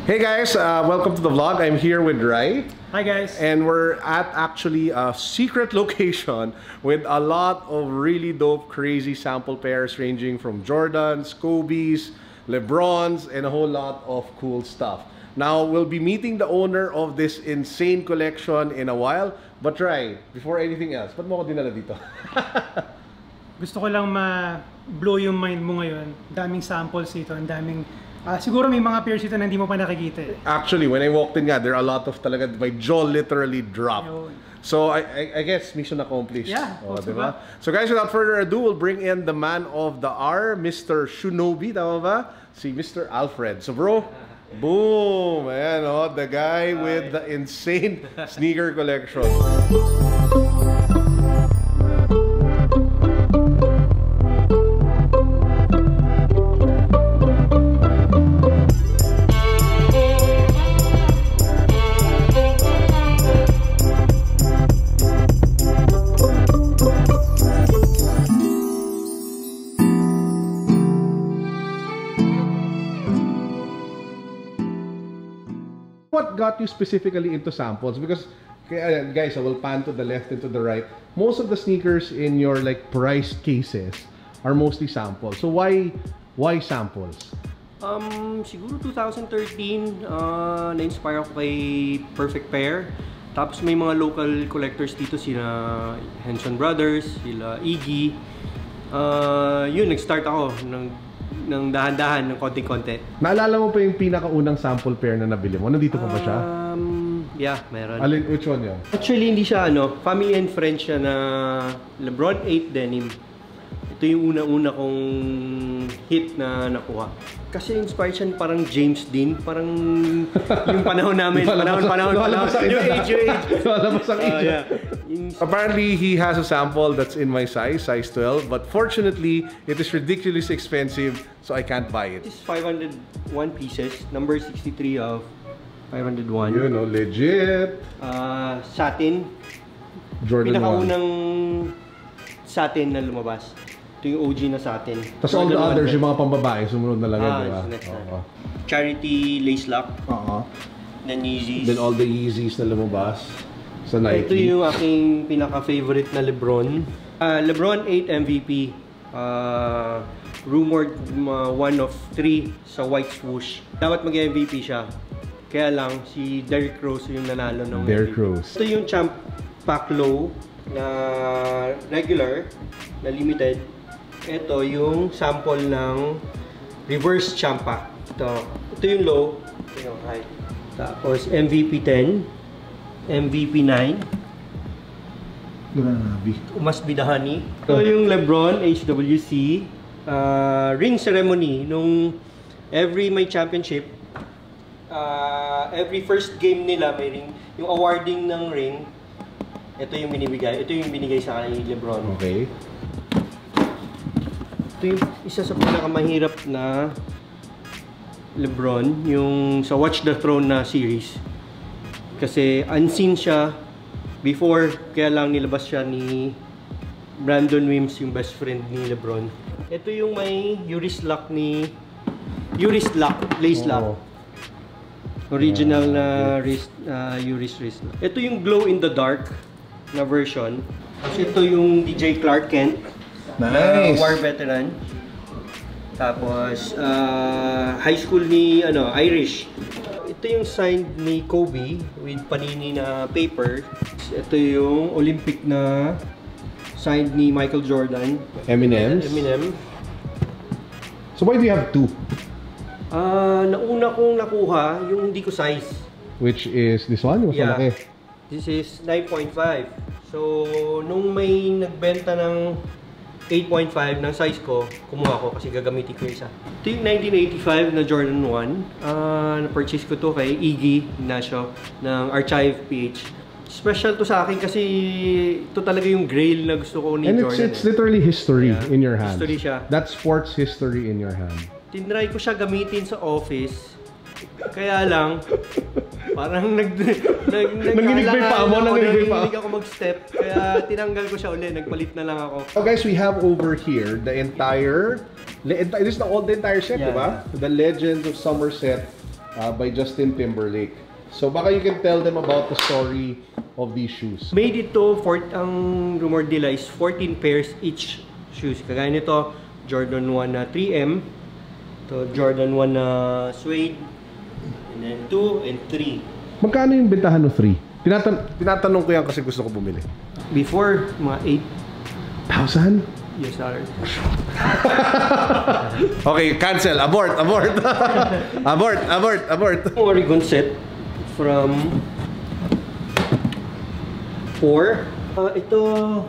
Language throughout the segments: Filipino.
Hey guys, welcome to the vlog. I'm here with Rai. Hi guys. And we're at actually a secret location with a lot of really dope, crazy sample pairs ranging from Jordans, Kobe's, LeBrons, and a whole lot of cool stuff. Now, we'll be meeting the owner of this insane collection in a while. But Rai, before anything else, ba't mo ako dinala dito? Gusto ko lang ma-blow yung mind mo ngayon. Daming samples dito, ang daming... siguro may mga pairs dito na hindi mo pa nakikita. Actually, when I walked in there are a lot of talaga, my jaw literally dropped. Yun. So I guess mission accomplished. Yeah, diba? So guys, without further ado, we'll bring in the man of the hour, Mr. Shoenobi, tama ba? Si Mr. Alfred. So bro, boom! Ayan, the guy with the insane sneaker collection. What got you specifically into samples? Because guys, I will pan to the left and to the right. Most of the sneakers in your like priced cases are mostly samples. So why samples? Siguro 2013 na-inspire ako kay Perfect Pair. Tapos may mga local collectors dito, sila Henson Brothers, sila YEEZY. Yun, nag-start ako ng dahan-dahan, ng konti-konti. Naalala mo pa yung pinakaunang sample pair na nabili mo? Nandito pa ba siya? Yeah, meron. Which one yun? Actually, hindi siya family and friends siya na LeBron 8 denim. Ito yung una-una kong hit na nakuha. Kasi inspired siya parang James Dean, parang yung panahon namin, panahon. Yung age. Yeah. Apparently, he has a sample that's in my size 12, but fortunately, it is ridiculously expensive, so I can't buy it. This is 501 pieces, number 63 of 501. You know, legit. Satin. Jordan 1. Pinakaunang satin na lumabas. Ito yung OG na satin. Tapos all the others, yung mga pambabae, sumunod na lang yun, diba? Charity lace lock. Then Yeezys. Then all the Yeezys na lumabas sa Nike. Ito yung aking pinaka-favorite na LeBron. LeBron 8 MVP. Rumored 1 of 3 sa white swoosh. Dapat mag-MVP siya. Kaya lang, si Derrick Rose yung nanalo ng Derrick Rose. Ito yung Champ Pack Low na regular, na limited. Ito yung sample ng reverse Champ Pack. Ito yung low. Ito yung high. Tapos MVP 10, MVP 9. Grabe. Must be the honey. Ito yung LeBron HWC ring ceremony. Nung every may championship, every first game nila may ring. Yung awarding ng ring, ito yung binibigay. Ito yung binigay sa kanya ni LeBron. Okay. Ito yung isa sa pinakamahirap na LeBron, yung sa Watch the Throne na series. Kasi unseen siya before, kaya lang nilabas siya ni Brandon Wims, yung best friend ni LeBron. Ito yung may lace lock. Original na wrist lock. Ito yung glow in the dark na version. Kasi ito yung DJ Clark Kent. Nice. War veteran. Tapos high school ni Irish. Ito yung signed ni Kobe with panini na paper. Ito yung Olympic na signed ni Michael Jordan. Eminem. So why do you have two? Nauna kong nakuha yung hindi ko size. Which is this one? Mas malaki. This is 9.5. So nung may nagbenta ng 8.5 ng size ko, kumuha ko kasi gagamitin ko isa. Ito yung 1985 na Jordan 1. Na-purchase ko to kay Iggy Ignacio ng Archive PH. Special to sa akin kasi ito talaga yung grail na gusto ko ni Jordan. And it's literally history in your hands. History siya. That's sports history in your hand. Tinry ko siya gamitin sa office. Kaya lang, parang nanginig ako mag-step. Kaya tinanggal ko siya ulit. Nagpalit na lang ako. So guys, we have over here the entire... This is the entire set, diba? The Legends of Somerset by Justin Timberlake. So baka you can tell them about the story of these shoes. Made ito, ang rumor nila is 14 pairs each shoes. Kagaya nito, Jordan 1 na 3M. Ito, Jordan 1 na suede. And then 2 and 3. Magkano yung bentahan ng 3? Tinatanong ko yan kasi gusto ko bumili. Before, mga 8,000? Yes, sir. Okay, cancel. Abort. Abort. Oregon set from 4. Ito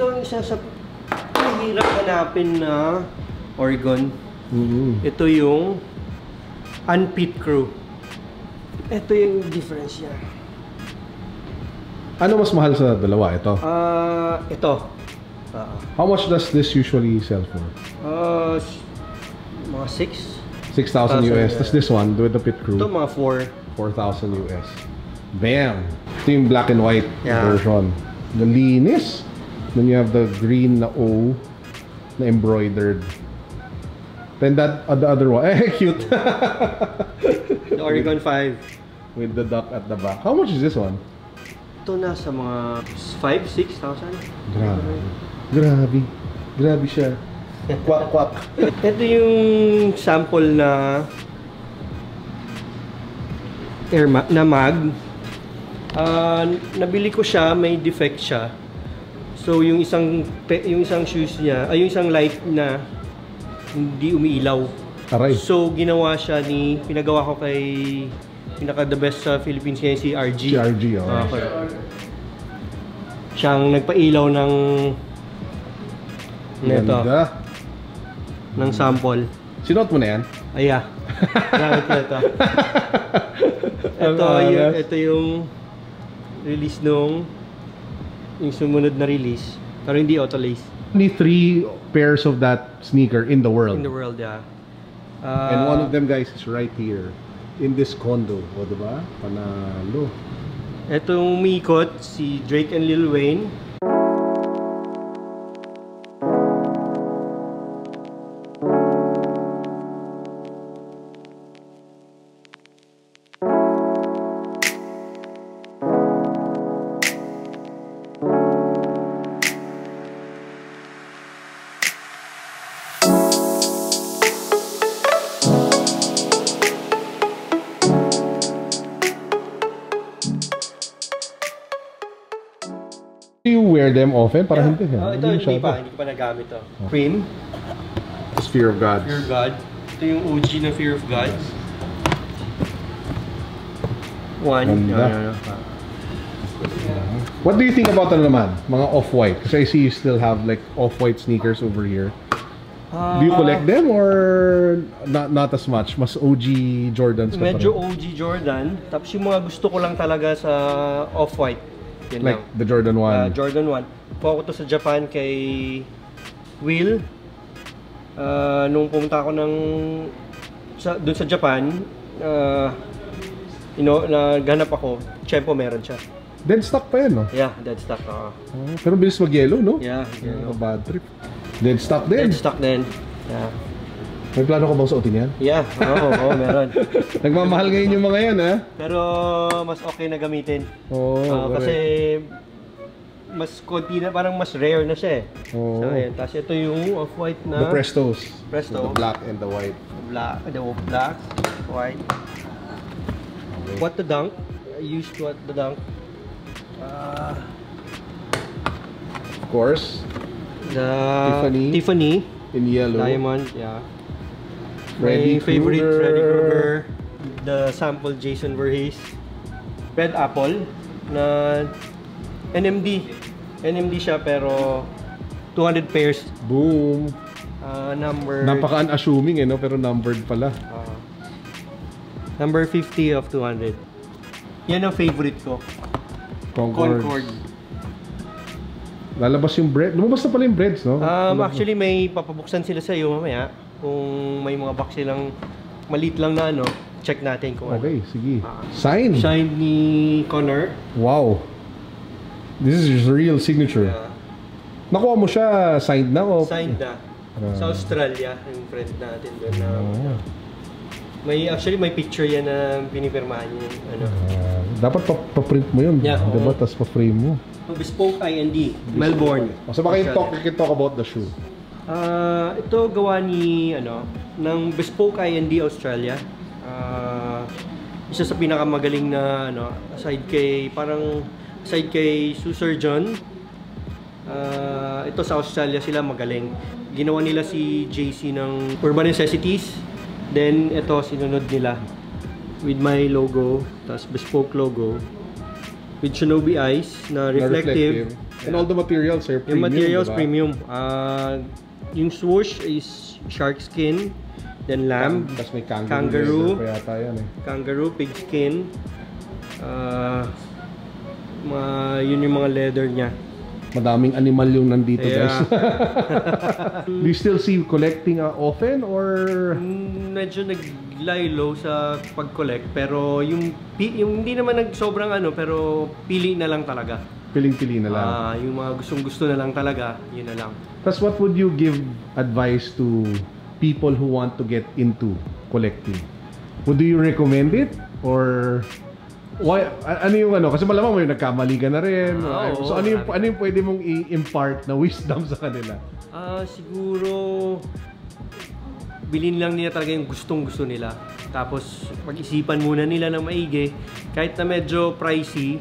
ang isa sa hirap hanapin na Oregon. Ito yung unpit crew. Ito yung difference niya. Ano mas mahal sa dalawa? Ito? Ito. How much does this usually sell for? Mga 6,000 US. Tapos this one, with the pit crew? Ito mga 4,000 US. Bam! Ito yung black and white version. The linis. Then you have the green na O na embroidered. Then that the other one. Cute! The Oregon 5. With the duck at the back. How much is this one? Ito nasa mga 5,000-6,000. Grabe siya. Kwak. Ito yung sample na mag. Nabili ko siya, may defect siya. So yung isang shoes niya, yung isang light na hindi umiilaw. Aray. So ginawa siya pinagawa ko kay the best sa Philippines ngayon, si RG. Si RG, Okay. Siyang nagpailaw ng Ganda. ng sample. Sinuot mo na yan? Aya. Gamit ko ito. Ito yung release yung sumunod na release. Pero hindi auto-lace. Only 3 pairs of that sneaker in the world. In the world, yeah. And one of them, guys, is right here. In this condo. O, diba? Panalo. Itong umikot, si Drake and Lil Wayne. Do you wear them often? Parang hindi. Ito hindi pa nagamit to. Cream. Fear of God. Fear of God. Ito yung OG na Fear of God. One. What do you think about naman? Mga off-white? Kasi I see you still have like off-white sneakers over here. Do you collect them or not as much? Mas OG Jordans ka Medyo OG Jordan. Tapos yung mga gusto ko lang talaga sa off-white. Yan like lang. the Jordan 1. Jordan 1. Kuha ko to sa Japan kay Will. Nung pumunta ako doon sa Japan, naghanap ako. Tiyempo meron siya. Dead stock pa yan, no? Yeah, dead stock. Pero bilis mag-yellow, no? Yeah, yellow. Bad trip. Dead stock din. Dead stock din. Yeah. May plano ko bang suotin yan? Yeah, oo, meron. Nagmamahal ngayon yung mga yan, ha? Pero mas okay na gamitin. Kasi mas konti na, parang mas rare na siya eh. So, ayan. Tapos ito yung off-white na... The Prestos. Presto. The black and the white. The black, white. Okay. What the dunk? I used what the dunk. Of course. The Tiffany. In yellow. Diamond, yeah. Freddy My favorite, Krueger. Freddy Krueger. The sample Jason Voorhees. Red Apple na NMD. NMD siya pero 200 pairs. Boom. Number... Napaka-unassuming no? Pero numbered pala. Number 50 of 200. Yan ang favorite ko. Concord. Lalabas yung bread. Lumabas na pala yung breads, no? Actually, may papabuksan sila sa iyo mamaya. Kung may mga box silang maliit lang na check natin kung okay, sige. Sign. Signed ni Connor. Wow. This is his real signature. Nakuha mo siya signed na o? Signed na. Sa Australia, yung friend natin doon na Actually, may picture yan na pinipirmahan yung ano. Dapat pa-print mo yun, Yeah, diba? Tapos pa-frame mo. Bespoke I&D, Melbourne. So baka you can talk about the shoe. Ito gawa ni ng Bespoke I&D Australia. Isa sa pinakamagaling na aside kay Sue Surgeon. Ito sa Australia sila magaling. Ginawa nila si JC ng Urban Necessities. Then ito sinunod nila with my logo, tas bespoke logo with Shoenobi eyes na reflective. And all the materials are premium. Yung materials diba? premium. Yung swoosh is shark skin, then lamb, tas may kangaroo, yata yan, kangaroo, pig skin. Yun yung mga leather niya. Madaming animal yung nandito, guys. Do you still see collecting often or medyo nag-lie low sa pag-collect, pero yung hindi naman sobrang pero pili na lang talaga. Piling-pili na lang. Yung mga gustong-gusto na lang talaga, yun na lang. Tapos what would you give advice to people who want to get into collecting? Would you recommend it or why? Ano yung kasi malamang may nagkamali ka na rin. So ano yung pwede mong i-impart na wisdom sa kanila? Siguro bilhin lang nila talaga yung gustong-gusto nila. Tapos pag-isipan muna nila ng maigi. Kahit na medyo pricey,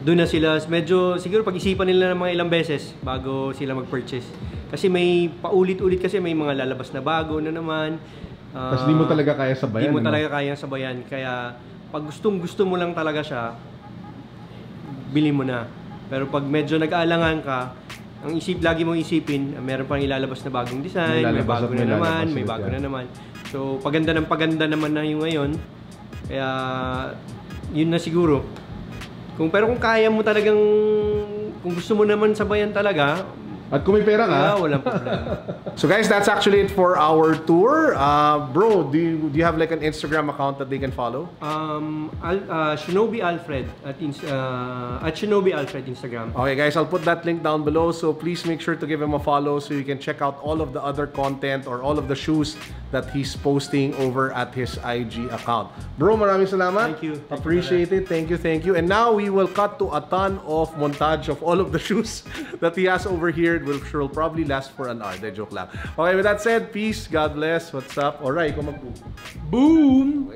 doon na sila. Medyo siguro pag-isipan nila ng mga ilang beses bago sila mag-purchase. Kasi may paulit-ulit kasi may mga lalabas na bago na naman. Kasi di mo talaga kaya sabayan. Di mo talaga kaya sabayan. Kaya pag gustong-gusto mo lang talaga siya, bili mo na. Pero pag medyo nag-aalangan ka, lagi mong isipin, meron pang ilalabas na bagong design, may bago na naman, may bago na naman. So, paganda ng paganda naman na yung ngayon. Kaya, yun na siguro. Pero kung kaya mo talagang, kung gusto mo naman sabayan talaga, at kung may pera ka, walang problema. So guys, that's actually it for our tour. Bro, do you have like an Instagram account that they can follow? Shoenobi Alfred at Shoenobi Alfred Instagram. Okay guys, I'll put that link down below. So please make sure to give him a follow so you can check out all of the other content or all of the shoes that he's posting over at his IG account. Bro, maraming salamat. Thank you. Appreciate it. Thank you, thank you. And now we will cut to a ton of montage of all of the shoes that he has over here. Which will probably last for an hour. De joke lang. Okay, with that said, peace, God bless. What's up? Alright, come on. Boom!